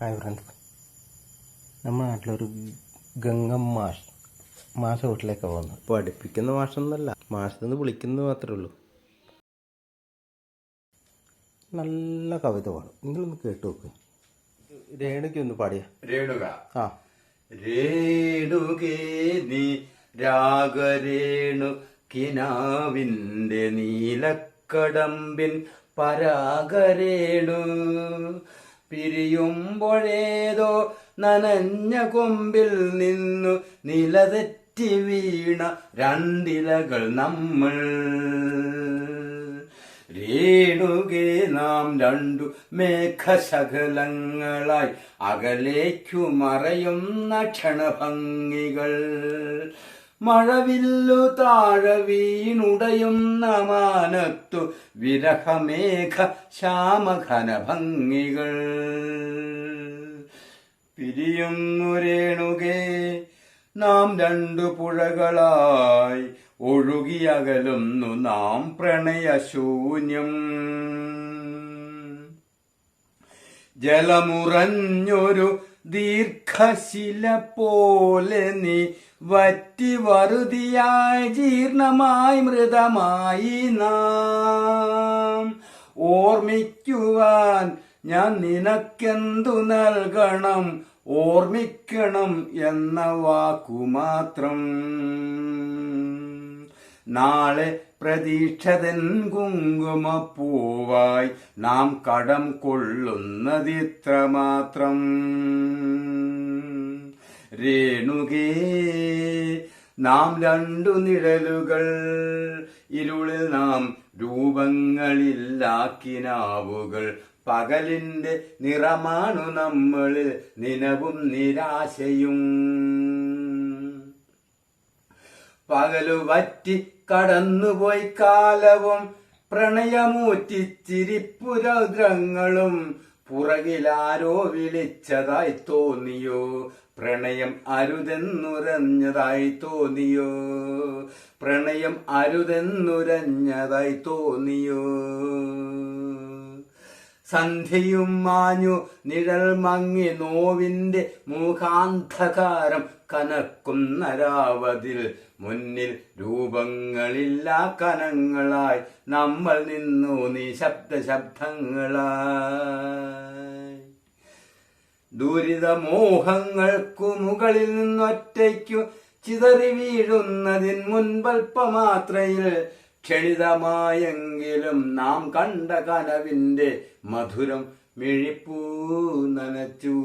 Hi friends, നമ്മുടെ നാട്ടിലൊരു ഗംഗം മാഷ വീട്ടിലേക്കാണ് പോകുന്നത്. പഠിപ്പിക്കുന്ന മാഷൊന്നുമല്ല, മാഷെന്ന് വിളിക്കുന്നത് മാത്രമേ ഉള്ളൂ. നല്ല കവിത പാടും, നിങ്ങളൊന്ന് കേട്ടു നോക്ക്. രേണുകൊന്ന് പാടിയ രേണുക രേണുകേ നീ രാഗരേണു കിനാവിന്റെ നീലക്കടമ്പിൻ പരാഗരേണു പിരിയുമ്പോഴേതോ നനഞ്ഞ കൊമ്പിൽ നിന്നു നിലതെറ്റി വീണ രണ്ടിലകൾ നമ്മൾ. രേണുകേ നാം രണ്ടു മേഘശകലങ്ങളായി അകലേക്കു മറയുന്ന ക്ഷണഭംഗികൾ. മഴവില്ലു താഴെ വീണുടയുന്ന മാനത്തു വിരഹമേഘ ശ്യാമഘന ഭംഗികൾ. പിരിയുന്നു രേണുകേ നാം രണ്ടു പുഴകളായി ഒഴുകിയകലുന്നു നാം പ്രണയശൂന്യം. ജലമുറഞ്ഞൊരു ദീർഘശില പോലെ നീ വറ്റി വറുതിയായി ജീർണമായി മൃതമായി നാം. ഓർമ്മിക്കുവാൻ ഞാൻ നിനക്കെന്തു നൽകണം, ഓർമ്മിക്കണം എന്ന വാക്കുമാത്രം. നാളെ പ്രതീക്ഷതൻ കുങ്കുമപ്പൂവായി നാം കടം കൊള്ളുന്നതിത്ര മാത്രം. രേണുകേ നാം രണ്ടു നിഴലുകൾ, ഇരുളിൽ നാം രൂപങ്ങളില്ലാക്കിനാവുകൾ. പകലിന്റെ നിറമാണു നമ്മളിൽ നിലവും നിരാശയും. പകലു വറ്റി കടന്നുപോയി കാലവും പ്രണയമൂറ്റിച്ചിരിപ്പുരൗദ്രങ്ങളും. പുറകിലാരോ വിളിച്ചതായി തോന്നിയോ, പ്രണയം അരുതെന്നുരഞ്ഞതായി തോന്നിയോ, പ്രണയം അരുതെന്നുരഞ്ഞതായി തോന്നിയോ. സന്ധ്യയും മാഞ്ഞു നിഴൽ മങ്ങി നോവിന്റെ മൂകാന്ധകാരം കനക്കുന്ന രാവതിൽ മുന്നിൽ രൂപങ്ങളില്ലാ കനങ്ങളായി നമ്മൾ നിന്നു നിശബ്ദശബ്ദങ്ങളായി. ദുരിതമോഹങ്ങൾക്കു മുകളിൽ നിന്നൊറ്റയ്ക്കു ചിതറി വീഴുന്നതിൻ മുൻപൽപ്പമാത്രയിൽ ക്ഷണിതമായെങ്കിലും നാം കണ്ട കനവിന്റെ മധുരം മിഴിപ്പൂ നനച്ചു.